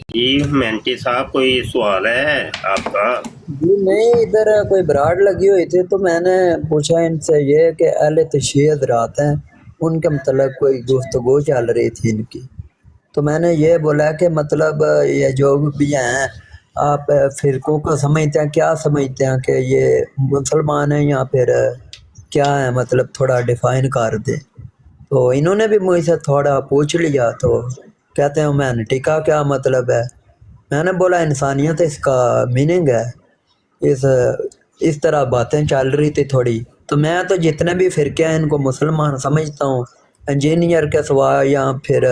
جی مینٹی صاحب کوئی سوال ہے آپ کا؟ جی نہیں، ادھر کوئی براڈ لگی ہوئی تھی تو میں نے پوچھا ان سے یہ کہ اہل تشیع حضرات ہیں، ان کے متعلق کوئی گفتگو چل رہی تھی ان کی، تو میں نے یہ بولا کہ مطلب یہ جو بھی ہیں آپ فرقوں کو سمجھتے ہیں، کیا سمجھتے ہیں کہ یہ مسلمان ہیں یا پھر کیا ہے، مطلب تھوڑا ڈیفائن کر دیں۔ تو انہوں نے بھی مجھ سے تھوڑا پوچھ لیا، تو کہتے ہیں ہیومینٹی کا کیا مطلب ہے۔ میں نے بولا انسانیت اس کا میننگ ہے۔ اس طرح باتیں چل رہی تھی تھوڑی، تو میں تو جتنے بھی فرقے ہیں ان کو مسلمان سمجھتا ہوں، انجینئر کے سوا، یا پھر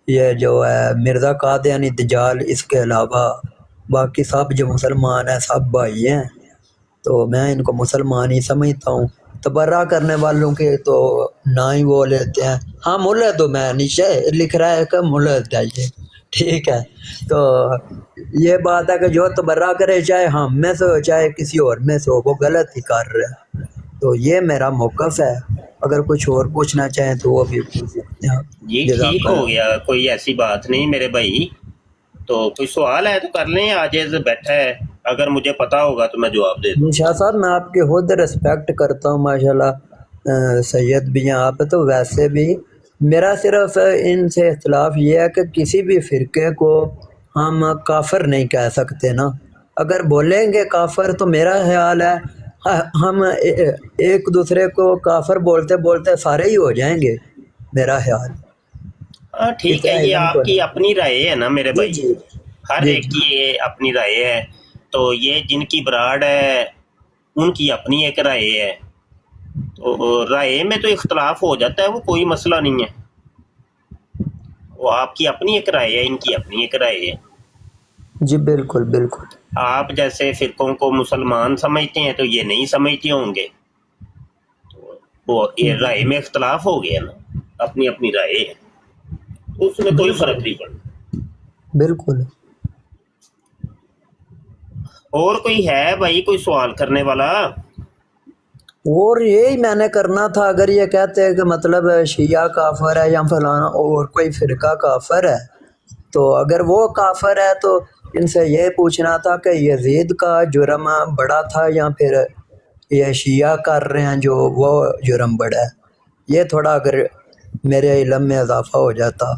یہ جو ہے مرزا قادیانی دجال، اس کے علاوہ باقی سب جو مسلمان ہیں سب بھائی ہیں، تو میں ان کو مسلمان ہی سمجھتا ہوں۔ تبرہ کرنے والوں کے تو نہ ہی وہ لیتے ہیں۔ ہاں ملحد ہوں میں، نیچے لکھ رہا ہے کہ ملحد ہے یہ، ٹھیک ہے۔ تو یہ بات ہے کہ جو تبرہ کرے، چاہے ہم میں سے ہو چاہے کسی اور میں سے ہو، وہ غلط ہی کر رہا ہے۔ تو یہ میرا موقف ہے، اگر کچھ اور پوچھنا چاہیں تو وہ بھی پوچھ سکتے ہیں آپ۔ جی ٹھیک جزاک ہو اللہ۔ گیا، کوئی ایسی بات نہیں میرے بھائی، تو کوئی سوال ہے تو کر لیں، عاجز بیٹھا ہے، اگر مجھے پتا ہوگا تو میں جواب دے دوں جی گا۔ شاہ صاحب، میں آپ کی خود ریسپیکٹ کرتا ہوں ماشاءاللہ، سید بھی ہیں آپ، تو ویسے بھی میرا صرف ان سے اختلاف یہ ہے کہ کسی بھی فرقے کو ہم کافر نہیں کہہ سکتے نا۔ اگر بولیں گے کافر تو میرا خیال ہے ہم ایک دوسرے کو کافر بولتے بولتے سارے ہی ہو جائیں گے، میرا خیال ہاں ٹھیک ہے، اتنا یہ علم آپ تو کی نہیں۔ اپنی رائے ہے نا میرے جی بھائی، جی ہر جی ایک جی کی یہ اپنی رائے ہے، تو یہ جن کی براڈ ہے ان کی اپنی ایک رائے ہے، تو رائے میں تو اختلاف ہو جاتا ہے، وہ کوئی مسئلہ نہیں ہے، وہ آپ کی اپنی ایک رائے ہے، ان کی اپنی ایک رائے ہے۔ جی بالکل بالکل۔ آپ جیسے فرقوں کو مسلمان سمجھتے ہیں تو یہ نہیں سمجھتے ہوں گے، وہ یہ رائے میں اختلاف ہو گیا نا، اپنی اپنی رائے ہے، اس میں کوئی بالکل فرق نہیں پڑتا۔ بالکل۔ اور کوئی ہے بھائی کوئی سوال کرنے والا؟ اور یہی میں نے کرنا تھا، اگر یہ کہتے ہیں کہ مطلب شیعہ کافر ہے یا فلانا اور کوئی فرقہ کافر ہے، تو اگر وہ کافر ہے تو ان سے یہ پوچھنا تھا کہ یزید کا جرم بڑا تھا یا پھر یہ شیعہ کر رہے ہیں جو وہ جرم بڑا ہے۔ یہ تھوڑا اگر میرے علم میں اضافہ ہو جاتا،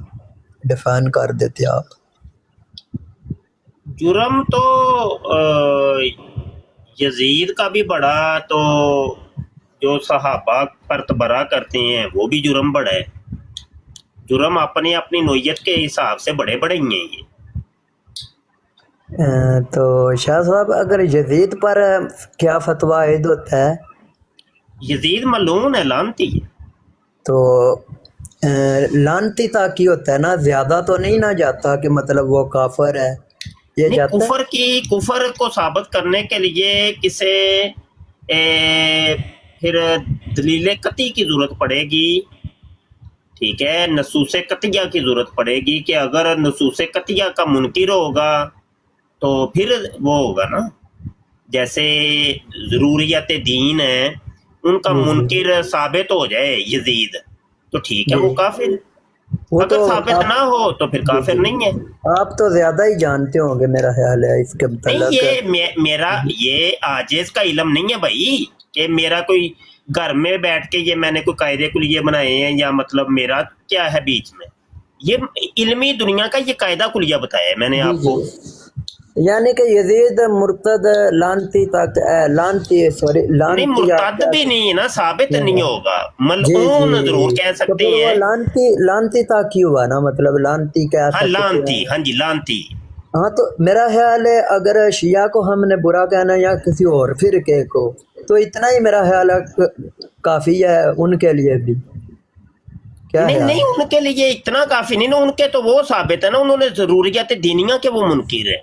ڈیفائن کر دیتے آپ۔ جرم تو یزید کا بھی بڑا، تو جو صحابہ پر تبرہ کرتے ہیں وہ بھی جرم بڑا ہے، جرم اپنی اپنی نوعیت کے حساب سے بڑے بڑے ہی ہیں یہ۔ تو شاہ صاحب، اگر یزید پر کیا فتویٰ عائد ہوتا ہے؟ یزید ملعون ہے، لعنتی ہے۔ تو لانتی تک ہی ہوتا ہے نا، زیادہ تو نہیں نہ جاتا کہ مطلب وہ کافر ہے، یہ نہیں، جاتا ہے؟ کفر کو ثابت کرنے کے لیے کسے پھر دلیل قطعی کی ضرورت پڑے گی، ٹھیک ہے، نصوص قطعیہ کی ضرورت پڑے گی، کہ اگر نصوص قطعیہ کا منکر ہوگا تو پھر وہ ہوگا نا، جیسے ضروریات دین ہے ان کا جی جی منکر ثابت ہو جائے یزید تو ٹھیک ہے، جی، وہ کافر، وہ تو اگر ثابت آپ، نہ ہو تو پھر جی کافر جی، نہیں ہے۔ آپ تو زیادہ ہی جانتے ہوں گے میرا خیال ہے اس کے نہیں، متعلق۔ یہ میرا یہ عاجز کا علم نہیں ہے بھائی، کہ میرا کوئی گھر میں بیٹھ کے یہ میں نے کوئی قاعدے کلیے بنائے ہیں، یا مطلب میرا کیا ہے بیچ میں، یہ علمی دنیا کا یہ قاعدہ کلیہ بتایا ہے میں نے جی آپ جی، کو۔ یعنی کہ یزید مرتد لانتی تک لانتی، سوری نہیں، لانتی، آپ مرتد کیا بھی نہیں ہے نا، ثابت نہیں ہوگا، جی ملعون ضرور جی، کہہ تو سکتے پھر وہ ہیں۔ لانتی، لانتی تک ہی ہوا نا، مطلب لانتی کہہ ہاں سکتے لعنتی، ہیں۔ ہاں جی لعنتی۔ ہاں تو میرا خیال ہے اگر شیعہ کو ہم نے برا کہنا یا کسی اور فرقے کو، تو اتنا ہی میرا خیال ہے کافی ہے ان کے لیے بھی، کیا نہیں خیال نہیں، ہے؟ ان کے لیے اتنا کافی نہیں نا، ان کے تو وہ ثابت ہے نا، انہوں نے ضروریات دینیہ کے وہ منکر ہے،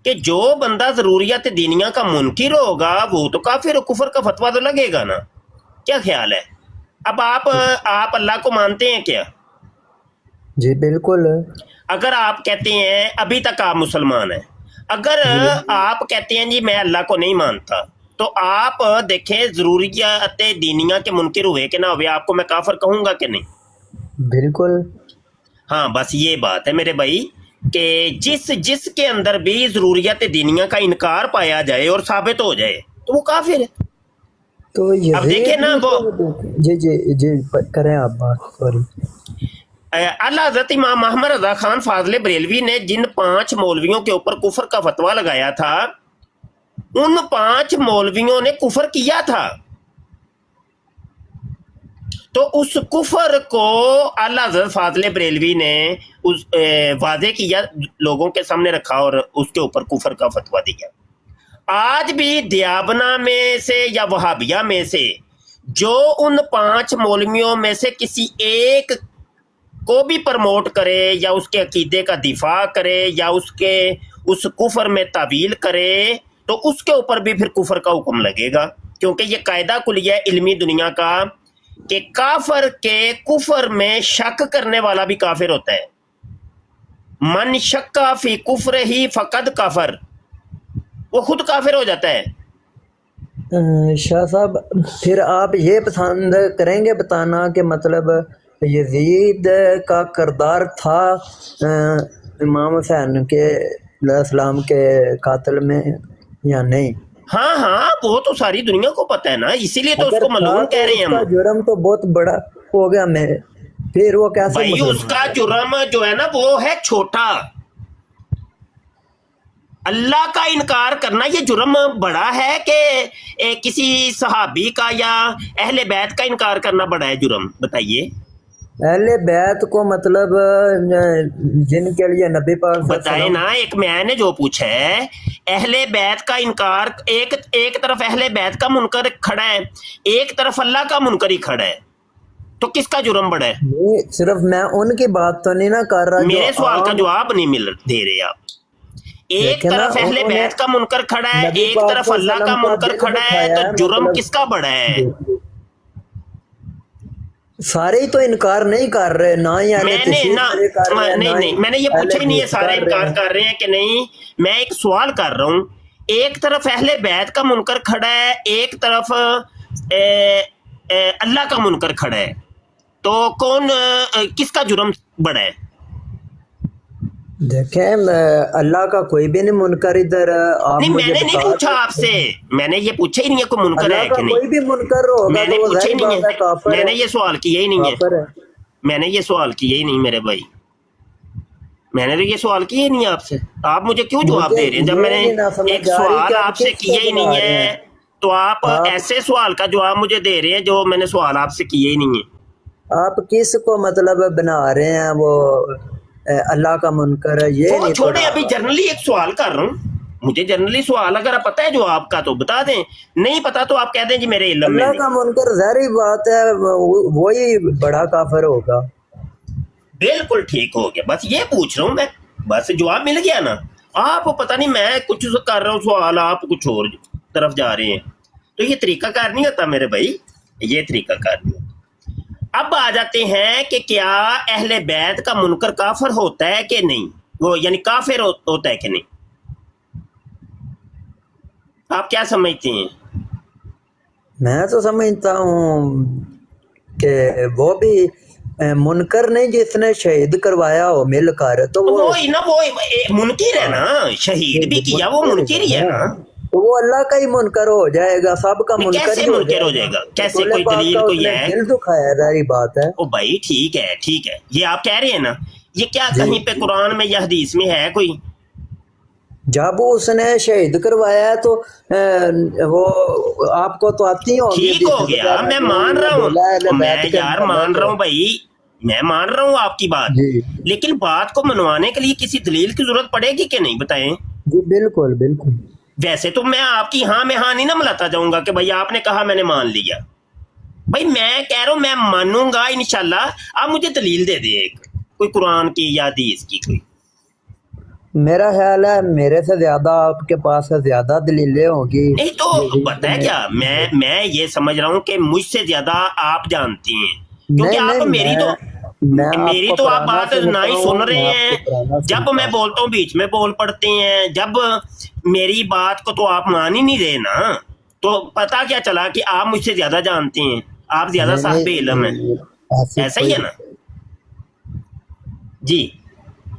کہ جو بندہ ضروریات دینیہ کا منکر ہوگا وہ تو کافر، کفر کا فتویٰ تو لگے گا نا، کیا خیال ہے؟ اب آپ اللہ کو مانتے ہیں کیا؟ جی بالکل۔ اگر آپ کہتے ہیں ابھی تک آپ مسلمان ہیں، اگر جی آپ کہتے ہیں جی میں اللہ کو نہیں مانتا، تو آپ دیکھیں ضروریات دینیہ کے منکر ہوئے کہ نہ ہوئے، آپ کو میں کافر کہوں گا کہ نہیں؟ بالکل۔ ہاں بس یہ بات ہے میرے بھائی، کہ جس کے اندر بھی ضروریات دینیہ کا انکار پایا جائے اور ثابت ہو جائے تو وہ کافر ہے. تو یہ اب دیکھیں نا وہ جی جی جی کریں آپ بات. سوری. اعلیٰ حضرت امام محمد رضا خان فاضل بریلوی نے جن 5 مولویوں کے اوپر کفر کا فتویٰ لگایا تھا ان 5 مولویوں نے کفر کیا تھا. تو اس کفر کو اعلیٰ حضرت فاضل بریلوی نے واضح کیا, لوگوں کے سامنے رکھا اور اس کے اوپر کفر کا فتویٰ دیا. آج بھی دیابنا میں سے یا وہابیہ میں سے جو ان 5 مولویوں میں سے کسی ایک کو بھی پرموٹ کرے یا اس کے عقیدے کا دفاع کرے یا اس کفر میں تعویل کرے تو اس کے اوپر بھی پھر کفر کا حکم لگے گا, کیونکہ یہ قاعدہ کلیہ علمی دنیا کا کہ کافر کے کفر میں شک کرنے والا بھی کافر ہوتا ہے. من شک فی کفر ہی فقد کافر, وہ خود کافر ہو جاتا ہے. شاہ صاحب پھر آپ یہ پسند کریں گے بتانا کہ مطلب یزید کا کردار تھا امام حسین کے علیہ السلام کے قاتل میں یا نہیں؟ ہاں وہ تو ساری دنیا کو پتہ ہے نا, اسی لیے تو اس کو ملعون کہہ رہے ہیں ہم. جرم تو بہت بڑا ہو گیا میرے, پھر وہ کیسے بھائی اس کا جرم جو ہے نا وہ ہے چھوٹا. اللہ کا انکار کرنا یہ جرم بڑا ہے کہ کسی صحابی کا یا اہل بیت کا انکار کرنا بڑا ہے جرم؟ بتائیے. اہل بیت کو مطلب جن کے لیے نبی پاک بتائے نا, ایک میں نے جو پوچھا ہے اہل بیت کا انکار, ایک طرف اہل بیت کا منکر کھڑا ہے, ایک طرف اللہ کا منکر ہی کھڑا ہے, تو کس کا جرم بڑا ہے؟ صرف میں ان کی بات تو نہیں نا کر رہا, میرے سوال کا جواب نہیں دے رہے آپ. ایک طرف اہل بیت کا منکر کھڑا ہے, ایک طرف اللہ کا منکر کھڑا ہے, تو جرم کس کا بڑا ہے؟ سارے ہی تو انکار نہیں کر رہے, نہ ہی میں نے یہ پوچھا ہی نہیں ہے سارے انکار کر رہے ہیں کہ نہیں. میں ایک سوال کر رہا ہوں, ایک طرف اہل بیت کا منکر کھڑا ہے, ایک طرف اللہ کا منکر کھڑا ہے, تو کون کس کا جرم بڑا ہے؟ دیکھیں اللہ کا کوئی بھی نہیں منکر ادھر. نہیں میں نے نہیں پوچھا آپ سے, میں نے یہ پوچھا ہی نہیں ہے کوئی منکر ہے کہ نہیں. کوئی بھی منکر ہوگا میں نے پوچھا ہی نہیں ہے, میں نے یہ سوال کیا ہی نہیں ہے, میں نے یہ سوال کیا ہی نہیں میرے بھائی, میں نے تو یہ سوال کیا ہی نہیں آپ سے. آپ مجھے کیوں جواب دے رہے ہیں جب میں نے ایک سوال آپ سے کیا ہی نہیں ہے؟ تو آپ ایسے سوال کا جواب مجھے دے رہے ہیں جو میں نے سوال آپ سے کیا ہی نہیں ہے. آپ کس کو مطلب بنا رہے ہیں وہ اللہ کا منکر ہے؟ یہ وہ چھوڑے, ابھی جنرلی ایک سوال کر رہا ہوں, مجھے جنرلی سوال اگر آپ پتہ ہے جو آپ کا تو بتا دیں, نہیں پتا تو آپ کہہ دیں جی میرے علم میں اللہ کا منکر ظاہری بات ہے وہی بڑا کافر ہوگا. بالکل ٹھیک ہو گیا, بس یہ پوچھ رہا ہوں میں, بس جواب مل گیا نا. آپ پتہ نہیں میں کچھ کر رہا ہوں سوال, آپ کچھ اور طرف جا رہے ہیں, تو یہ طریقہ کار نہیں ہوتا میرے بھائی, یہ طریقہ کار نہیں ہوتا. اب آ جاتے ہیں کہ کیا اہل بیت کا منکر کافر ہوتا ہے کہ نہیں, وہ یعنی کافر ہوتا ہے کہ نہیں؟ آپ کیا سمجھتے ہیں؟ میں تو سمجھتا ہوں کہ وہ بھی منکر نہیں جس نے شہید کروایا ہو مل کر, تو وہ منکر ہے نا, شہید بھی کیا وہ منکر ہی ہے نا, تو وہ اللہ کا ہی منکر ہو جائے گا, سب کا منکر کیسے منکر ہو جائے گا؟ کیسے کوئی دلیل کوئی ہے؟ دل دکھایا ظاہری بات ہے. او بھائی ٹھیک ہے, یہ آپ کہہ رہے ہیں نا, یہ کیا کہیں پہ قرآن میں یا حدیث میں ہے کوئی؟ جب اس نے شہید کروایا تو وہ آپ کو تو آتی ہوگی. ٹھیک ہو گیا, میں مان رہا ہوں, میں یار مان رہا ہوں بھائی, میں مان رہا ہوں آپ کی بات, لیکن بات کو منوانے کے لیے کسی دلیل کی ضرورت پڑے گی کہ نہیں؟ بتائیں. جی بالکل بالکل. ویسے تو میں آپ کی ہاں میں ہاں نہیں نہ ملاتا جاؤں گا کہ بھائی آپ نے کہا میں نے مان لیا. بھائی میں کہہ رہا ہوں میں مانوں گا انشاءاللہ, آپ مجھے دلیل دے دیں ایک, کوئی قرآن کی یا حدیث کی کوئی. میرا خیال ہے میرے سے زیادہ آپ کے پاس زیادہ دلیلیں ہوگی. نہیں تو پتہ ہے کیا, میں یہ سمجھ رہا ہوں کہ مجھ سے زیادہ آپ جانتی ہیں, کیونکہ آپ میری تو آپ بات نہ ہی سن رہے ہیں. جب میں بولتا ہوں بیچ میں بول پڑتے ہیں, جب میری بات کو تو آپ مان ہی نہیں رہے نا, تو پتا کیا چلا کہ آپ مجھ سے زیادہ جانتے ہیں, آپ زیادہ صاحب علم ہیں. ایسا ہی ہے نا جی؟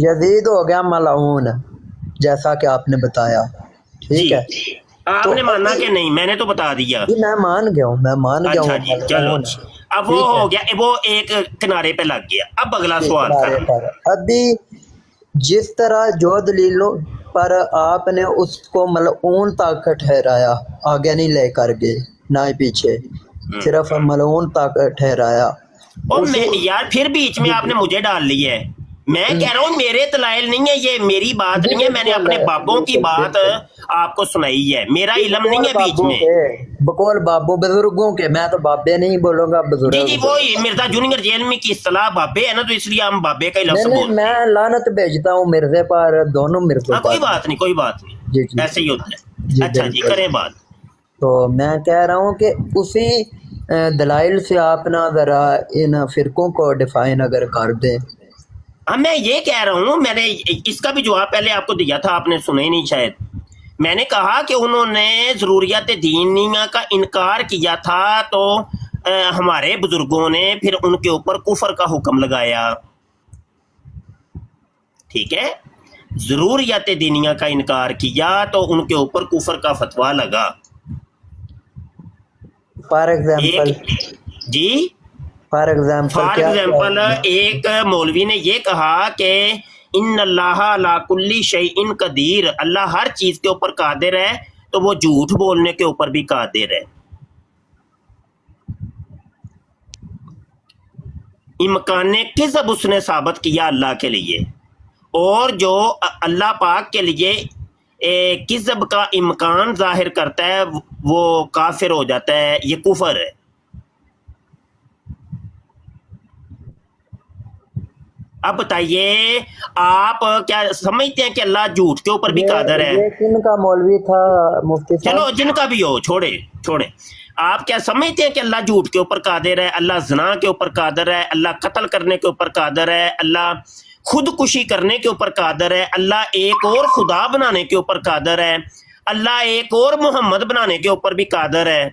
یزید ہو گیا ملعون جیسا کہ آپ نے بتایا ٹھیک جی ہے تو آپ نے مانا کہ نہیں؟ میں نے تو بتا دیا. جی میں مان گیا ہوں اچھا جی چلو ملعون جی. ہے اب وہ ٹھیک ہے ہو گیا، وہ ایک کنارے پہ لگ گیا. اب اگلا سوال کنارے کریں. پر ابھی جس طرح جو دلیلوں پر آپ نے اس کو ملعون تک ٹھہرایا آگے نہیں لے کر گئے نہ ہی پیچھے صرف ملعون تک ٹھہرایا اور اسی میں یار پھر بیچ میں آپ نے مجھے ڈال لی ہے. میں کہہ رہا ہوں میرے دلائل نہیں ہے، یہ میری بات جی نہیں ہے، میں نے بالکل اپنے بابوں کی بالکل بات بالکل آپ کو سنائی ہے، میرا علم نہیں بقول ہے بیچ بابوں میں. کے بقول بابوں بزرگوں کے میں تو بابے نہیں بولوں گا جی بزرگ جی بولوں وہی گا مرزا جونیئر جیل میں کی اصطلاح بابے ہے نا، تو اس لیے ہم بابے کا ہی لفظ نہیں بولتے میں ہیں. لعنت بھیجتا ہوں مرزے پر دونوں مرزوں ہاں کوئی پر بات نہیں، کوئی بات نہیں، جی جی ایسے ہی ہوتا ہے. جی اچھا جی بالکل کریں بات. تو میں کہہ رہا ہوں کہ اسی دلائل سے آپ نا ذرا ان فرقوں کو ڈیفائن اگر کر دیں ہاں میں یہ کہہ رہا ہوں، میں نے اس کا بھی جواب پہلے آپ کو دیا تھا، آپ نے سنا ہی نہیں شاید. میں نے کہا کہ انہوں نے ضروریات دینیہ کا انکار کیا تھا تو ہمارے بزرگوں نے پھر ان کے اوپر کفر کا حکم لگایا. ٹھیک ہے، ضروریات دینیہ کا انکار کیا تو ان کے اوپر کفر کا فتویٰ لگا. فار ایگزامپل جی فار ایگزامپل فار کیا ایگزامپل ایک مولوی نے یہ کہا کہ ان اللہ علی کل شیء قدیر، اللہ ہر چیز کے اوپر قادر ہے، تو وہ جھوٹ بولنے کے اوپر بھی قادر ہے. امکان کذب اس نے ثابت کیا اللہ کے لیے، اور جو اللہ پاک کے لیے کذب کا امکان ظاہر کرتا ہے وہ کافر ہو جاتا ہے، یہ کفر ہے. اب بتائیے آپ کیا سمجھتے ہیں کہ اللہ جھوٹ کے اوپر بھی قادر ہے؟ یہ کن کا مولوی تھا مفتی چلو صاحب جن کا بھی ہو چھوڑے. آپ کیا سمجھتے ہیں کہ اللہ جھوٹ کے اوپر قادر ہے، اللہ زنا کے اوپر قادر ہے، اللہ قتل کرنے کے اوپر قادر ہے، اللہ خودکشی کرنے کے اوپر قادر ہے، اللہ ایک اور خدا بنانے کے اوپر قادر ہے، اللہ ایک اور محمد بنانے کے اوپر بھی قادر ہے؟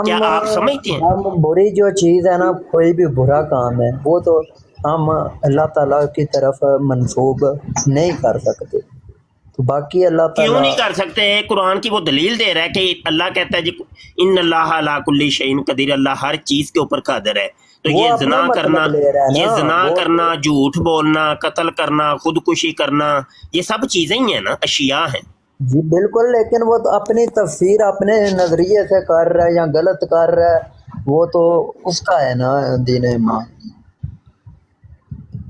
کیا آپ سمجھتے ہیں؟ ہم بری جو چیز ہے نا کوئی بھی برا کام ہے وہ تو ہم اللہ تعالیٰ کی طرف منسوب نہیں کر سکتے تو باقی اللہ کیوں تعالیٰ نہیں کر سکتے؟ قرآن کی وہ دلیل دے رہا ہے کہ اللہ کہتا ہے جی ان اللہ علی کل شیء قدیر، اللہ ہر چیز کے اوپر قادر ہے. تو وہ یہ اپنا زنا کرنا، مطلب لے رہا ہے یہ نا زنا وہ کرنا، جھوٹ بولنا، قتل کرنا، خودکشی کرنا، یہ سب چیزیں ہی ہیں نا، اشیاء ہیں. جی بالکل لیکن وہ تو اپنی تفسیر اپنے نظریے سے کر رہا ہے یا غلط کر رہا ہے وہ تو اس کا ہے نا دین ایمان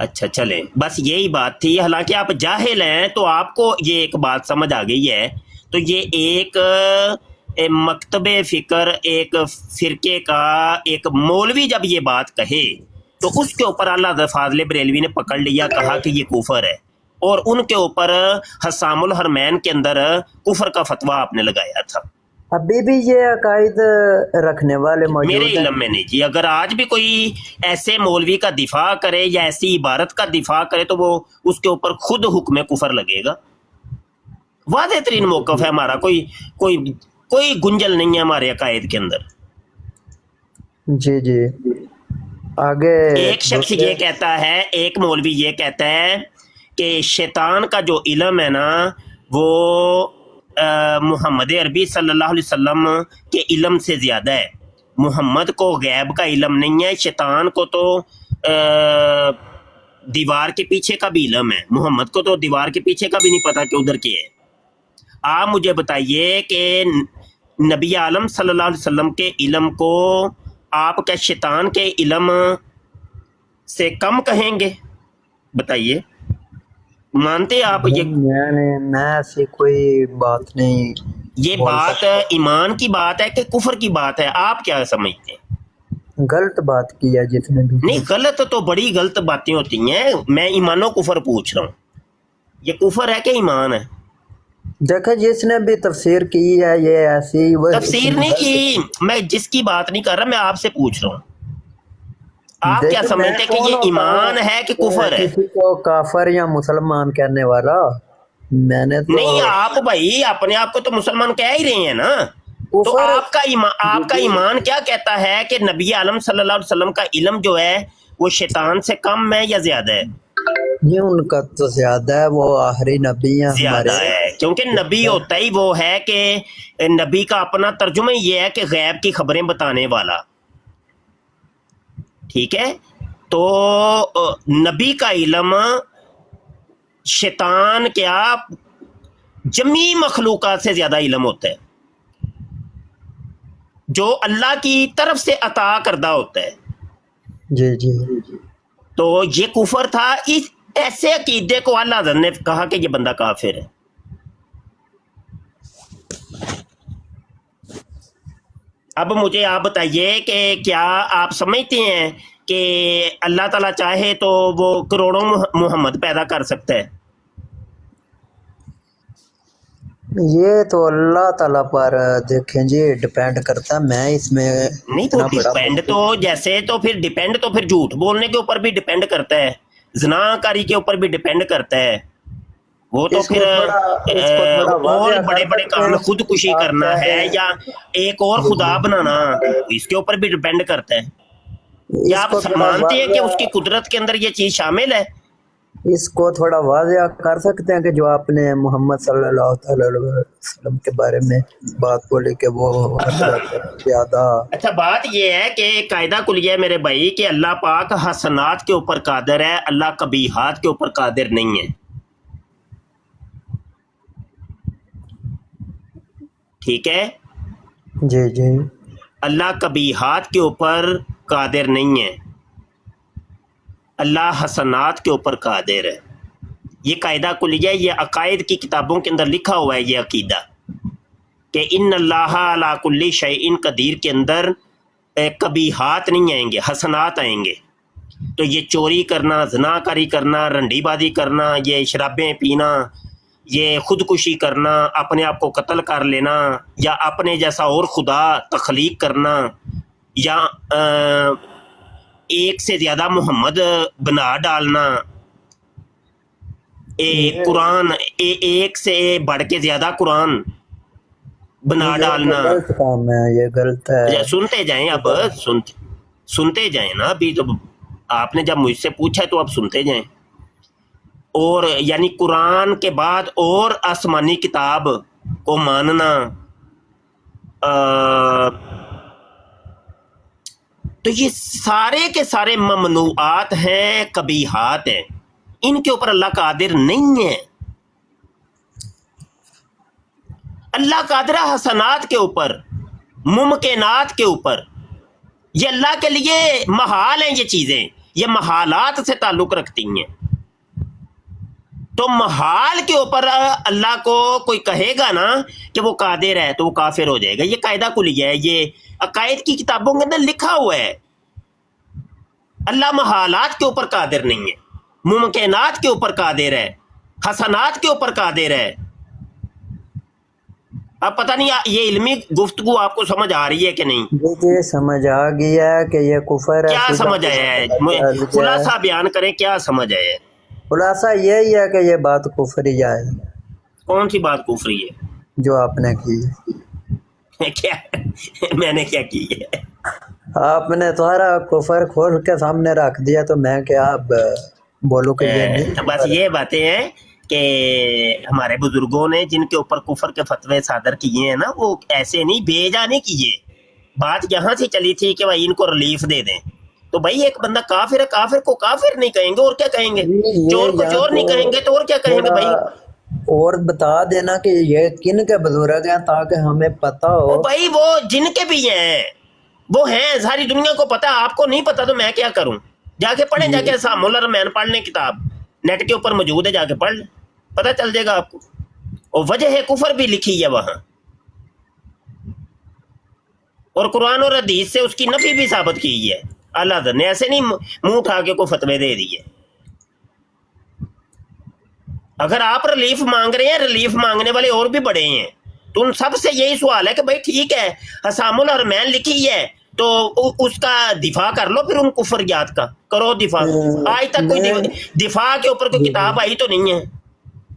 اچھا چلیں، بس یہی بات تھی. حالانکہ آپ جاہل ہیں تو آپ کو یہ ایک بات سمجھ آ گئی ہے. تو یہ ایک مکتب فکر، ایک فرقے کا ایک مولوی جب یہ بات کہے تو اس کے اوپر اللہ فاضل بریلوی نے پکڑ لیا، کہا کہ یہ کفر ہے، اور ان کے اوپر حسام الحرمین کے اندر کفر کا فتویٰ آپ نے لگایا تھا. ابھی بھی یہ عقائد رکھنے والے میرے موجود ہیں علم میں نہیں جی. اگر آج بھی کوئی ایسے مولوی کا دفاع کرے یا ایسی عبارت کا دفاع کرے تو وہ اس کے اوپر خود حکم کفر لگے گا. واضح ترین موقف ہے ہمارا، کوئی گنجل نہیں ہے ہمارے عقائد کے اندر. جی جی آگے ایک شخص یہ کہتا ہے، ایک مولوی یہ کہتا ہے کہ شیطان کا جو علم ہے نا وہ محمد عربی صلی اللہ علیہ وسلم کے علم سے زیادہ ہے. محمد کو غیب کا علم نہیں ہے، شیطان کو تو دیوار کے پیچھے کا بھی علم ہے، محمد کو تو دیوار کے پیچھے کا بھی نہیں پتا کہ ادھر کیا ہے. آپ مجھے بتائیے کہ نبی عالم صلی اللہ علیہ وسلم کے علم کو آپ کیا شیطان کے علم سے کم کہیں گے؟ بتائیے، مانتے آپ یہ؟ میں ایسی کوئی بات نہیں یہ بول بات سکتا ایمان کی بات ہے کہ کفر کی بات ہے؟ آپ کیا سمجھتے ہیں؟ غلط بات کی ہے جس نے بھی نہیں، غلط تو بڑی غلط باتیں ہوتی ہیں. میں ایمان و کفر پوچھ رہا ہوں، یہ کفر ہے کہ ایمان ہے؟ دیکھیں جس نے بھی تفسیر کی ہے یہ ایسی وہ تفسیر نہیں کی، میں جس کی بات نہیں کر رہا، میں آپ سے پوچھ رہا ہوں آپ کیا دیکھیں سمجھتے ہیں کہ یہ ایمان ہے کہ کفر ہے؟ کسی کو کافر یا مسلمان کہنے والا میں نے تو نہیں آپ بھائی اپنے آپ کو تو مسلمان کہہ ہی رہے ہیں نا، تو کفر آپ کا ایمان کیا کہتا ہے کہ نبی عالم صلی اللہ علیہ وسلم کا علم جو ہے وہ شیطان سے کم ہے یا زیادہ ہے؟ یہ ان کا تو زیادہ ہے، وہ آخری نبی ہیں ہمارے۔ زیادہ ہے، کیونکہ نبی ہوتا ہی وہ ہے کہ نبی کا اپنا ترجمہ یہ ہے کہ غیب کی خبریں بتانے والا، ٹھیک ہے؟ تو نبی کا علم شیطان کیا جمی مخلوقات سے زیادہ علم ہوتا ہے، جو اللہ کی طرف سے عطا کردہ ہوتا ہے۔ جی جی تو یہ کفر تھا، اس ایسے عقیدے کو اللہ حضرت نے کہا کہ یہ بندہ کافر ہے۔ اب مجھے آپ بتائیے کہ کیا آپ سمجھتے ہیں کہ اللہ تعالیٰ چاہے تو وہ کروڑوں محمد پیدا کر سکتا ہے؟ یہ تو اللہ تعالیٰ پر دیکھیں جی ڈپینڈ کرتا ہے، میں اس میں نہیں تو اتنا بڑا ڈیپینڈ تو جیسے تو پھر ڈیپینڈ تو پھر جھوٹ بولنے کے اوپر بھی ڈیپینڈ کرتا ہے، زنا کاری کے اوپر بھی ڈیپینڈ کرتا ہے، وہ تو اس کو پھر تھوڑا اور واضح بڑے کر بڑے سکتے کام ہیں۔ خودکشی آپ کرنا کہہ ہے رہے ہیں یا ایک اور خدا بنانا، اس کے اوپر بھی ڈیپینڈ کرتا ہے۔ کیا اس آپ کو تھوڑا مانتے ہیں کہ اس کی واضح قدرت کے اندر یہ چیز شامل ہے؟ اس کو تھوڑا واضح کر سکتے ہیں کہ جو آپ نے محمد صلی اللہ تعالی علیہ وسلم کے بارے میں بات بولی کہ وہ حضرت زیادہ اچھا بات یہ ہے کہ قاعدہ کلیہ ہے میرے بھائی کہ اللہ پاک حسنات کے اوپر قادر ہے، اللہ قبیحات کے اوپر قادر نہیں ہے، ٹھیک ہے؟ جی جی اللہ قبیحات کے اوپر قادر نہیں ہے، اللہ حسنات کے اوپر قادر ہے۔ یہ قاعدہ کلیہ، یہ عقائد کی کتابوں کے اندر لکھا ہوا ہے یہ عقیدہ کہ ان اللہ علی کل شیء قدیر کے اندر قبیحات نہیں آئیں گے، حسنات آئیں گے۔ تو یہ چوری کرنا، زنا کاری کرنا، رنڈی بازی کرنا، یہ شرابیں پینا، یہ خودکشی کرنا، اپنے آپ کو قتل کر لینا، یا اپنے جیسا اور خدا تخلیق کرنا، یا ایک سے زیادہ محمد بنا ڈالنا، قرآن ایک سے بڑھ کے زیادہ قرآن بنا ڈالنا۔ غلط کام ہے، یہ غلط ہے۔ سنتے جائیں، اب سنتے جائیں نا، ابھی تو آپ نے جب مجھ سے پوچھا تو اب سنتے جائیں۔ اور یعنی قرآن کے بعد اور آسمانی کتاب کو ماننا، تو یہ سارے کے سارے ممنوعات ہیں، قبیحات ہیں، ان کے اوپر اللہ قادر نہیں ہے۔ اللہ قادر ہے حسنات کے اوپر، ممکنات کے اوپر۔ یہ اللہ کے لیے محال ہیں، یہ چیزیں یہ محالات سے تعلق رکھتی ہیں۔ تو محال کے اوپر اللہ کو کوئی کہے گا نا کہ وہ قادر ہے تو وہ کافر ہو جائے گا۔ یہ قاعدہ کلیہ ہے، یہ عقائد کی کتابوں کے اندر لکھا ہوا ہے۔ اللہ محالات کے اوپر قادر نہیں ہے، ممکنات کے اوپر قادر ہے، حسنات کے اوپر قادر ہے۔ اب پتہ نہیں یہ علمی گفتگو آپ کو سمجھ آ رہی ہے کہ نہیں؟ یہ سمجھ آ گیا ہے کہ یہ کفر ہے۔ کیا سمجھ آیا ہے؟ خلاصہ بیان کریں، کیا سمجھ آیا ہے؟ خلاصہ یہی ہے کہ یہ بات کفری ہے۔ کون سی بات کفری ہے؟ جو آپ نے کی کیا میں نے کیا کی ہے؟ آپ نے تمہارا کفر کھول کے سامنے رکھ دیا، تو میں کیا اب بولوں کہ یہ نہیں؟ بس یہ باتیں ہیں کہ ہمارے بزرگوں نے جن کے اوپر کفر کے فتوے صادر کیے ہیں نا، وہ ایسے نہیں بھیجا نہیں کیے۔ بات یہاں سے چلی تھی کہ بھائی ان کو ریلیف دے دیں، تو بھائی ایک بندہ کافر ہے، کافر کو کافر نہیں کہیں گے، اور کیا کہیں گے؟ چور کو چور نہیں کہیں گے تو اور کیا کہیں گے بھائی؟ اور بتا دینا کہ یہ کن کے بزرگ ہیں تاکہ ہمیں پتہ ہو۔ بھائی وہ جن کے بھی ہیں وہ ہیں، ساری دنیا کو پتا، آپ کو نہیں پتا تو میں کیا کروں؟ جا کے پڑھیں، جا کے سامع الرحمن پڑھ لیں، کتاب نیٹ کے اوپر موجود ہے، جا کے پڑھ لیں، پتہ چل جائے گا آپ کو۔ اور وجہ کفر بھی لکھی ہے وہاں، اور قرآن اور حدیث سے اس کی نفی بھی ثابت کی ہے۔ اللہ حضرت نے ایسے نہیں منہ اٹھا کے کوئی فتوے دے دیے۔ اگر آپ ریلیف مانگ رہے ہیں، ریلیف مانگنے والے اور بھی بڑے ہیں، تو ان سب سے یہی سوال ہے کہ بھائی ٹھیک ہے، حسام الحرمین لکھی ہے تو اس کا دفاع کر لو، پھر ان کفریات کا کرو دفاع۔ آج تک کوئی دفاع کے اوپر کوئی کتاب آئی تو نہیں ہے۔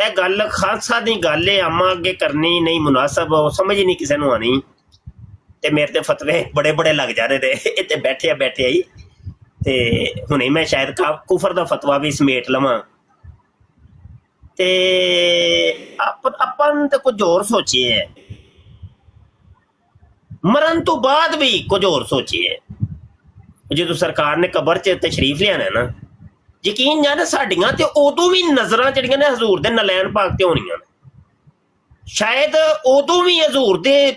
ਇਹ ਗੱਲ ਖਾਲਸਾ ਦੀ ਗੱਲ ਹੈ, ਆਮਾਂ ਅੱਗੇ ਕਰਨੀ ਨਹੀਂ ਮੁਨਾਸਬ, ਸਮਝ ਨਹੀਂ ਕਿਸੇ ਨੂੰ ਆਣੀ, ਤੇ ਮੇਰੇ ਤੇ ਫਤਵੇ ਬੜੇ ਬੜੇ ਲੱਗ ਜਾਣੇ ਨੇ ਇੱਥੇ ਬੈਠੇ ਹੀ, ਤੇ ਹੁਣੇ ਮੈਂ ਸ਼ਾਇਦ ਕੁਫਰ ਦਾ ਫਤਵਾ ਵੀ ਸਮੇਟ ਲਵਾਂ, ਤੇ ਆਪਾਂ ਤੇ ਕੁਝ ਹੋਰ ਸੋਚੀਏ, ਮਰਨ ਤੋਂ ਬਾਅਦ ਵੀ ਕੁਝ ਹੋਰ ਸੋਚੀਏ। ਜਦੋਂ ਸਰਕਾਰ ਨੇ ਕਬਰ 'ਚ ਤਸ਼ਰੀਫ ਲਿਆਣਾ ਨਾ, ਯਕੀਨ ਜਾਨ ਸਾਡੀਆਂ ਤੇ ਉਦੋਂ ਵੀ ਨਜ਼ਰਾਂ ਜਿਹੜੀਆਂ ਨੇ ਹਜ਼ੂਰ ਦੇ ਨਲੈਨ ਪਾਕ ਤੇ ਹੋਣੀਆਂ ਨੇ, ਸ਼ਾਇਦ ਉਦੋਂ ਵੀ ਹਜ਼ੂਰ ਦੇ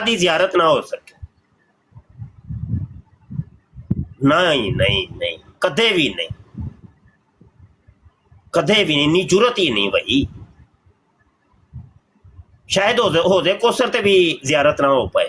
ਦੀ ਜ਼ਿਆਰਤ ਨਾ ਹੋ ਸਕੇ। ਨਹੀਂ ਨਹੀਂ ਨਹੀਂ, ਕਦੇ ਵੀ ਨਹੀਂ, ਕਦੇ ਵੀ ਨਹੀਂ, ਇੰਨੀ ਜ਼ਰੂਰਤ ਹੀ ਨਹੀਂ ਭਾਈ। ਸ਼ਾਇਦ ਹੋ ਜਾਏ ਕੋਸਰ ਤੇ ਵੀ ਜ਼ਿਆਰਤ ਨਾ ਹੋ ਪਾਏ।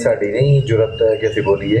ਸਾਡੀ ਨਹੀਂ ਜ਼ਰੂਰਤ ਕਿ ਅਸੀਂ ਬੋਲੀਏ।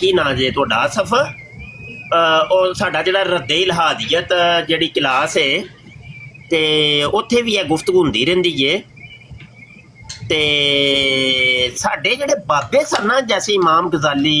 ਕੀ ਨਾਂ ਜੇ ਤੁਹਾਡਾ ਆਸਫ, ਉਹ ਸਾਡਾ ਜਿਹੜਾ ਰੱਦੇ ਇਲਹਾਦੀਅਤ ਜਿਹੜੀ ਕਲਾਸ ਹੈ ਤੇ ਉੱਥੇ ਵੀ ਇਹ ਗੁਫ਼ਤਗੂ ਹੁੰਦੀ ਰਹਿੰਦੀ ਏ। ਤੇ ਸਾਡੇ ਜਿਹੜੇ ਬਾਬੇ ਸਨ ਨਾ, ਜੈਸੇ ਇਮਾਮ ਗਜ਼ਾਲੀ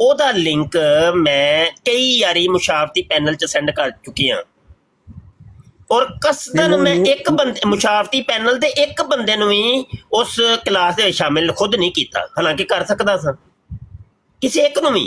ਉਹਦਾ ਲਿੰਕ ਮੈਂ ਕਈ ਵਾਰੀ ਮੁਸ਼ਾਵਰਤੀ ਪੈਨਲ 'ਚ ਸੈਂਡ ਕਰ ਚੁੱਕੀ ਹਾਂ, ਔਰ ਕਸਦਨ ਮੈਂ ਇੱਕ ਬੰਦੇ ਮੁਸ਼ਾਵਰਤੀ ਪੈਨਲ ਦੇ ਇੱਕ ਬੰਦੇ ਨੂੰ ਵੀ ਉਸ ਕਲਾਸ ਦੇ ਵਿੱਚ ਸ਼ਾਮਿਲ ਖੁਦ ਨਹੀਂ ਕੀਤਾ, ਹਾਲਾਂਕਿ ਕਰ ਸਕਦਾ ਸਾਂ ਕਿਸੇ ਇੱਕ ਨੂੰ ਵੀ।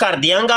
ਕਰ ਦਿਆਂਗਾ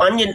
5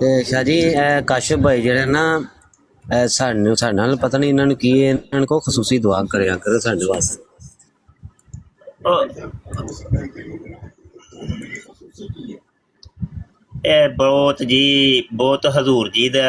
ਤੇ ਸ਼ਾਹ ਜੀ ਇਹ ਕਾਸ਼ਿਫ ਭਾਈ ਜਿਹੜੇ ਨਾ ਸਾਡੇ ਨਾਲ ਪਤਾ ਨਹੀਂ ਇਹਨਾਂ ਨੂੰ ਕੀ ਹੈ, ਇਹਨਾਂ ਕੋ ਖਸੂਸੀ ਦੁਆ ਕਰਿਆ ਕਰੋ ਸਾਡੇ ਵਾਸਤੇ। ਇਹ ਬਹੁਤ ਜੀ ਬਹੁਤ ਹਜ਼ੂਰ ਜੀ ਦਾ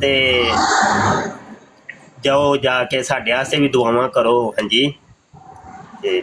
ਤੇ ਜਾਓ, ਜਾ ਕੇ ਸਾਡੇ ਵਾਸਤੇ ਵੀ ਦੁਆਵਾਂ ਕਰੋ। ਹਾਂਜੀ ਤੇ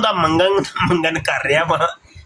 ਦਾ ਮੰਗਣ ਕਰ ਰਿਹਾ ਵਾਂ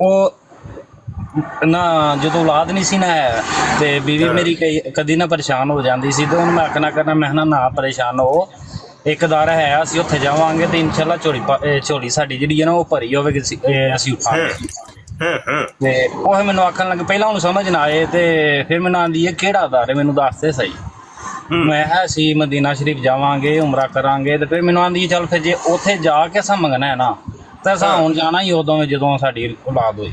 ਉਹ ਨਾ ਜਦੋਂ ਔਲਾਦ ਨਹੀਂ ਸੀ ਨਾ ਹੈ ਤੇ ਬੀਵੀ ਮੇਰੀ ਕਦੀ ਨਾ ਪਰੇਸ਼ਾਨ ਹੋ ਜਾਂਦੀ ਸੀ ਤੇ ਉਹਨੂੰ ਮੈਂ ਆਖਣਾ ਕਰਨਾ, ਮੈਂ ਨਾ ਪਰੇਸ਼ਾਨ ਹੋ, ਇੱਕ ਦਾਰਾ ਹੈ ਅਸੀਂ ਉੱਥੇ ਜਾਵਾਂਗੇ ਤੇ ਇਨਸ਼ਾਅੱਲਾ ਝੋਲੀ ਸਾਡੀ ਜਿਹੜੀ ਹੈ ਨਾ ਉਹ ਭਰੀ ਹੋਵੇਗੀ, ਅਸੀਂ ਉਠਾਂਗੇ। ਤੇ ਉਹ ਮੈਨੂੰ ਆਖਣ ਲੱਗੇ, ਪਹਿਲਾਂ ਉਹਨੂੰ ਸਮਝ ਨਾ ਆਏ ਤੇ ਫਿਰ ਮੈਨੂੰ ਆਂਦੀ ਹੈ ਕਿਹੜਾ ਦਾਰਾ, ਮੈਨੂੰ ਦੱਸ ਦੇ ਸਹੀ। ਮੈਂ ਅਸੀਂ ਮਦੀਨਾ ਸ਼ਰੀਫ ਜਾਵਾਂਗੇ, ਉਮਰਾ ਕਰਾਂਗੇ। ਤੇ ਫਿਰ ਮੈਨੂੰ ਆਂਦੀ ਚੱਲ ਫਿਰ ਜੇ ਉੱਥੇ ਜਾ ਕੇ ਅਸਾਂ ਮੰਗਣਾ ਹੈ ਨਾ ਤਾਂ ਅਸਾਂ ਹੁਣ ਜਾਣਾ ਹੀ ਉਦੋਂ ਜਦੋਂ ਸਾਡੀ ਔਲਾਦ ਹੋਈ।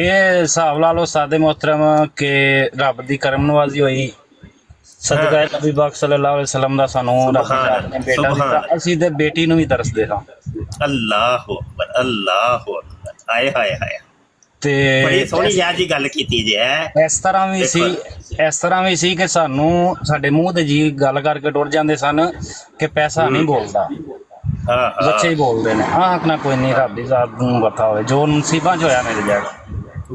ਇਹ ਹਿਸਾਬ ਲਾ ਲਓ ਸਾਦੇ ਮੁਹਤਰਮ ਕਿ ਰੱਬ ਦੀ ਕਰਮ ਨਵਾਜ਼ੀ ਹੋਈ, ਸਦਕਾ ਨਬੀ ਪਾਕ ਸੱਲੱਲਾਹੁ ਅਲੈਹਿ ਵਸੱਲਮ ਦਾ ਸਾਨੂੰ ਰੱਬ ਨੇ ਬੇਟਾ ਦਿੱਤਾ। ਅਸੀਂ ਤੇ ਬੇਟੀ ਨੂੰ ਵੀ ਤਰਸਦੇ ਹਾਂ। ਅੱਲਾਹੁ ਅਕਬਰ, ਅੱਲਾਹੁ ਅਕਬਰ। ਆਏ ਹਾਏ ਹਾਏ, ਤੇ ਬੜੀ ਸੋਹਣੀ ਸ਼ਾਹ ਜੀ ਗੱਲ ਕੀਤੀ ਜੇ। ਇਸ ਤਰ੍ਹਾਂ ਵੀ ਸੀ ਕਿ ਸਾਨੂੰ ਸਾਡੇ ਮੂੰਹ ਤੇ ਜੀ ਗੱਲ ਕਰਕੇ ਟੁਰ ਜਾਂਦੇ ਸਨ ਕਿ ਪੈਸਾ ਨਹੀਂ ਬੋਲਦਾ, ਬੱਚੇ ਹੀ ਬੋਲਦੇ ਨੇ। ਆਖਣਾ ਕੋਈ ਨਹੀਂ, ਰੱਬ ਦੀ ਜ਼ਾਤ ਨੂੰ ਪਤਾ ਹੋਵੇ, ਜੋ ਨਸੀਬਾਂ 'ਚ ਹੋਇਆ ਮਿਲ ਜਾਏਗਾ।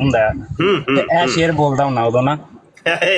ਤੇ ਇਹ ਸ਼ੇਰ ਬੋਲਦਾ ਹੁੰਦਾ ਉਦੋਂ ਨਾ।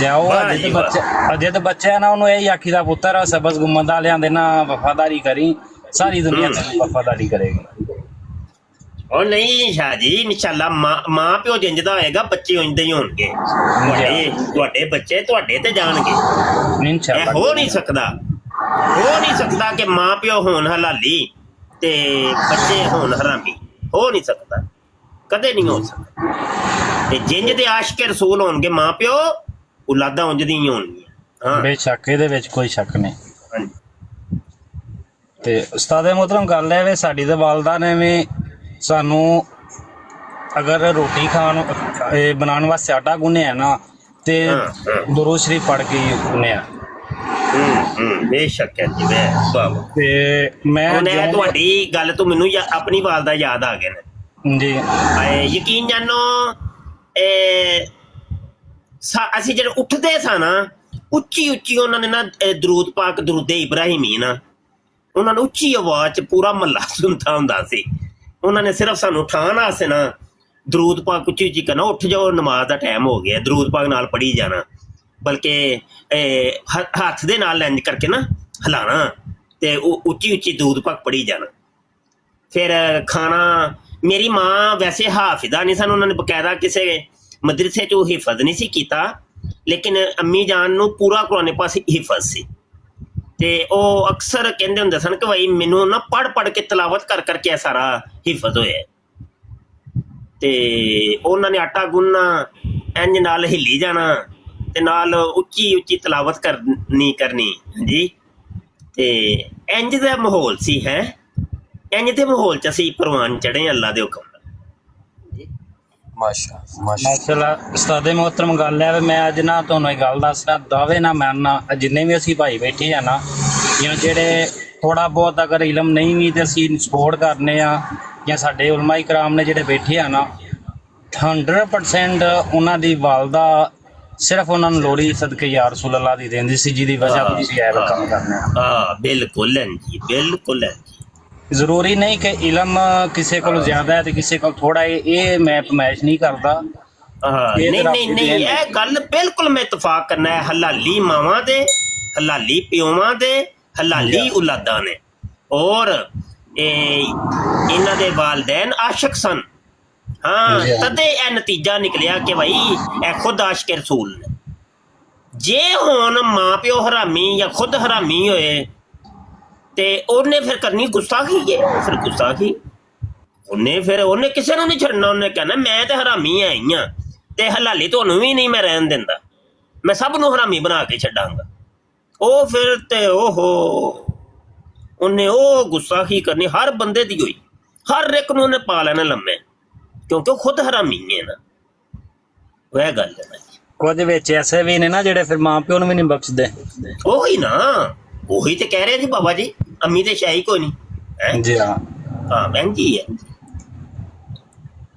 ਜਾਓ ਅਜੇ ਤੇ ਬੱਚਾ ਨਾ, ਉਹਨੂੰ ਇਹੀ ਆਖੀਦਾ ਪੁੱਤਰ ਸਬਜ਼ ਗੁੰਮਦ ਵਾਲਿਆਂ ਦੇ ਨਾ ਵਫਾਦਾਰੀ ਕਰੀ, ਸਾਰੀ ਦੁਨੀਆ ਤੇ ਵਫਾਦਾਰੀ ਕਰੇਗੀ। ਉਹ ਨਹੀਂ ਸ਼ਾਹ ਜੀ, ਇਨਸ਼ਾਅੱਲਾ ਮਾਂ ਪਿਓ ਜਿੰਜਦਾ ਹੋਏਗਾ, ਬੱਚੇ ਉੰਜਦੇ ਹੀ ਹੋਣਗੇ। ਤੁਹਾਡੇ ਬੱਚੇ ਤੁਹਾਡੇ ਤੇ ਜਾਣਗੇ। ਇਹ ਹੋ ਨਹੀਂ ਸਕਦਾ ਕਿ ਮਾਂ ਪਿਓ ਹੋਣ ਹਲਾਲੀ ਤੇ ਬੱਚੇ ਹੋਣ ਹਰਾਮੀ। ਹੋ ਨਹੀਂ ਸਕਦਾ, ਕਦੇ ਨਹੀਂ ਹੋ ਸਕਦਾ। ਤੇ ਜਿੰਜ ਦੇ ਆਸ਼ਿਕ ਰਸੂਲ ਹੋਣਗੇ ਮਾਂ ਪਿਓ, ਔਲਾਦਾਂ ਉਂਝ ਦੀਆਂ ਹੀ ਹੋਣਗੀਆਂ। ਬੇਸ਼ੱਕ, ਇਹਦੇ ਵਿੱਚ ਕੋਈ ਸ਼ੱਕ ਨਹੀਂ। ਤੇ ਉਸਤਾਦ ਮੁਹਤਰਮ ਗੱਲ ਹੈ ਵੇ, ਸਾਡੀ ਤੇ ਵਾਲਦਾ ਨੇ ਵੀ ਸਾਨੂੰ ਅਗਰ ਰੋਟੀ ਖਾਣ ਬਣਾਉਣ ਵਾਸਤੇ ਆਟਾ ਗੁੰਨਿਆ ਨਾ ਤੇ ਦੁਰੂਦ ਸ਼ਰੀਫ ਪੜ੍ਹ ਕੇ ਗੁੰਨਿਆ। ਬੇਸ਼ੱਕ ਹੈ ਜੀ। ਤੇ ਮੈਂ ਤੁਹਾਡੀ ਗੱਲ ਤੋਂ ਮੈਨੂੰ ਆਪਣੀ ਵਾਲਦਾ ਯਾਦ ਆ ਗਏ ਨੇ। ਜੀ ਯਕੀਨ ਜਾਨੋ ਅਸੀਂ ਜਿਹੜੇ ਉੱਠਦੇ ਸਾਂ ਨਾ ਉੱਚੀ ਉੱਚੀ ਉਹਨਾਂ ਨੇ ਨਾ ਦਰੂਦ ਪਾਕ ਦਰੂਦੇ ਇਬਰਾਹਿਮੀ ਨਾ ਉਹਨਾਂ ਨੂੰ ਉੱਚੀ ਆਵਾਜ਼ 'ਚ ਪੂਰਾ ਮਹੱਲਾ ਸੁਣਦਾ ਹੁੰਦਾ ਸੀ। ਉਹਨਾਂ ਨੇ ਸਿਰਫ ਸਾਨੂੰ ਉਠਾਉਣ ਵਾਸਤੇ ਨਾ ਦਰੂਦ ਪਾਕ ਉੱਚੀ ਉੱਚੀ ਕਰਨਾ, ਉੱਠ ਜਾਓ ਨਮਾਜ਼ ਦਾ ਟਾਈਮ ਹੋ ਗਿਆ, ਦਰੂਦ ਪਾਕ ਨਾਲ ਪੜ੍ਹੀ ਜਾਣਾ, ਬਲਕਿ ਹੱਥ ਦੇ ਨਾਲ ਇੰਝ ਕਰਕੇ ਨਾ ਹਿਲਾਣਾ ਤੇ ਉਹ ਉੱਚੀ ਉੱਚੀ ਦਰੂਦ ਪਾਕ ਪੜ੍ਹੀ ਜਾਣਾ। ਫਿਰ ਖਾਣਾ, ਮੇਰੀ ਮਾਂ ਵੈਸੇ ਹਾਫਿਜ਼ਾ ਨਹੀਂ ਸਨ, ਉਹਨਾਂ ਨੇ ਬਕਾਇਦਾ ਕਿਸੇ ਮਦਰਸੇ 'ਚ ਉਹ ਹਿਫਜ਼ ਨਹੀਂ ਸੀ ਕੀਤਾ, ਲੇਕਿਨ ਅੰਮੀ ਜਾਨ ਨੂੰ ਪੂਰਾ ਕੁਰਾਨ ਪਾਕ ਹਿਫਜ਼ ਸੀ ਤੇ ਉਹ ਅਕਸਰ ਕਹਿੰਦੇ ਹੁੰਦੇ ਸਨ ਕਿ ਭਾਈ ਮੈਨੂੰ ਨਾ ਪੜ੍ਹ ਕੇ ਤਲਾਵਤ ਕਰ ਕਰਕੇ ਇਹ ਸਾਰਾ ਹਿਫਜ਼ ਹੋਇਆ। ਤੇ ਉਹਨਾਂ ਨੇ ਆਟਾ ਗੁੰਨਣਾ, ਇੰਝ ਨਾਲ ਹਿੱਲੀ ਜਾਣਾ ਤੇ ਨਾਲ ਉੱਚੀ ਉੱਚੀ ਤਲਾਵਤ ਕਰਨੀ ਜੀ। ਤੇ ਇੰਝ ਦਾ ਮਾਹੌਲ ਸੀ ਹੈ, ਇੰਝ ਦੇ ਮਾਹੌਲ 'ਚ ਅਸੀਂ ਪ੍ਰਵਾਨ ਚੜ੍ਹੇ ਅੱਲਾ ਦੇ ਹੁਕਮ ਨਾਲ। ਮਾਸ਼ਾਅੱਲਾ ਉਸਤਾਦੇ ਮੁਹਤਰਮ, ਗੱਲ ਹੈ ਮੈਂ ਅੱਜ ਨਾ ਤੁਹਾਨੂੰ ਇਹ ਗੱਲ ਦੱਸਦਾ, ਦਾਅਵੇ ਨਾ ਮੰਨਣਾ, ਜਿੰਨੇ ਵੀ ਅਸੀਂ ਭਾਈ ਬੈਠੇ ਆ ਨਾ, ਜਾਂ ਜਿਹੜੇ ਥੋੜਾ ਬਹੁਤ ਅਗਰ ਇਲਮ ਨਹੀਂ ਵੀ ਤੇ ਅਸੀਂ ਸਪੋਰਟ ਕਰਨੇ ਆ, ਜਾਂ ਸਾਡੇ ਉਲਮਾ ਇਕਰਾਮ ਨੇ ਜਿਹੜੇ ਬੈਠੇ ਆ ਨਾ 100% ਉਹਨਾਂ ਦੀ ਵਾਲਦਾ ਸਿਰਫ ਉਹਨਾਂ ਨੂੰ ਲੋੜੀ ਸਦਕੇ ਯਾ ਰਸੂਲ ਅੱਲਾਹ ਦੀ ਦਿੰਦੀ ਸੀ, ਜਿਹਦੀ ਵਜ੍ਹਾ ਤੋਂ ਤੁਸੀਂ ਇਹ ਕੰਮ ਕਰਨੇ ਆ। ਬਿਲਕੁਲ ਹੈ ਜੀ, ਬਿਲਕੁਲ ਹੈ। ਜ਼ਰੂਰੀ ਨਹੀਂ ਕਿ ਇਲਮ ਕਿਸੇ ਕੋਲ ਜ਼ਿਆਦਾ ਹੈ ਤੇ ਕਿਸੇ ਕੋਲ ਥੋੜਾ ਹੈ, ਇਹ ਮੈਂ ਫਰਮਾਇਸ਼ ਨਹੀਂ ਕਰਦਾ। ਨਹੀਂ ਇਹ ਗੱਲ ਬਿਲਕੁਲ ਮੈਂ ਇਤਫਾਕ ਕਰਨਾ ਹੈ। ਹਲਾਲੀ ਮਾਵਾਂ ਦੇ, ਹਲਾਲੀ ਪਿਓਵਾਂ ਦੇ, ਹਲਾਲੀ ਔਲਾਦਾਂ ਨੇ, ਔਰ ਇਹਨਾਂ ਦੇ ਵਾਲਦੈਨ ਆਸ਼ਿਕ ਸਨ। ਹਾਂ, ਤਦੇ ਇਹ ਨਤੀਜਾ ਨਿਕਲਿਆ ਕਿ ਭਾਈ ਇਹ ਖੁਦ ਆਸ਼ਿਕ ਰਸੂਲ ਨੇ। ਜੇ ਹੁਣ ਮਾਂ ਪਿਓ ਹਰਾਮੀ ਜਾਂ ਖੁਦ ਹਰਾਮੀ ਹੋਏ ਤੇ ਉਹਨੇ ਫਿਰ ਕਰਨੀ ਗੁਸਤਾਖੀ ਹੈ, ਫਿਰ ਗੁਸਤਾਖੀ ਉਹਨੇ ਕਿਸੇ ਨੂੰ ਨਹੀਂ ਛੱਡਣਾ। ਉਹਨੇ ਕਹਿਣਾ ਮੈਂ ਤੇ ਹਰਾਮੀ ਆਈ ਹਾਂ ਤੇ ਹਲਾਲੀ ਤੁਹਾਨੂੰ ਵੀ ਨਹੀਂ ਮੈਂ ਰਹਿਣ ਦਿੰਦਾ, ਮੈਂ ਸਭ ਨੂੰ ਹਰਾਮੀ ਬਣਾ ਕੇ ਛੱਡਾਂਗਾ। ਉਹ ਫਿਰ ਤੇ ਉਹਨੇ ਉਹ ਗੁਸਤਾਖੀ ਕਰਨੀ ਹਰ ਬੰਦੇ ਦੀ ਹੋਈ, ਹਰ ਇੱਕ ਨੂੰ ਉਹਨੇ ਪਾ ਲੈਣਾ ਲੰਮੇ, ਕਿਉਂਕਿ ਉਹ ਖੁਦ ਹਰਾਮੀ ਹੈ ਨਾ। ਉਹ ਇਹ ਗੱਲ ਹੈ। ਕੁਝ ਵਿੱਚ ਐਸੇ ਵੀ ਨੇ ਨਾ ਜਿਹੜੇ ਫਿਰ ਮਾਂ ਪਿਓ ਨੂੰ ਵੀ ਨਹੀਂ ਬਖਸ਼ਦੇ। ਉਹੀ ਨਾ, ਉਹੀ ਤੇ ਕਹਿ ਰਹੇ ਸੀ ਬਾਬਾ ਜੀ, ਅੰਮੀ ਤੇ ਸ਼ਾਹੀ ਕੋਈ ਨਹੀਂ ਜੀ। ਹਾਂ ਭੈਣ ਜੀ ਹੈ।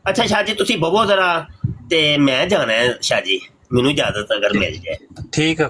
ਅੱਛਾ ਸ਼ਾਹ ਜੀ ਤੁਸੀਂ ਬਵੋ ਜ਼ਰਾ, ਤੇ ਮੈਂ ਜਾਣਾ ਹੈ ਸ਼ਾਹ ਜੀ, ਮੈਨੂੰ ਇਜਾਜ਼ਤ ਅਗਰ ਮਿਲ ਜਾਏ। ਠੀਕ ਹੈ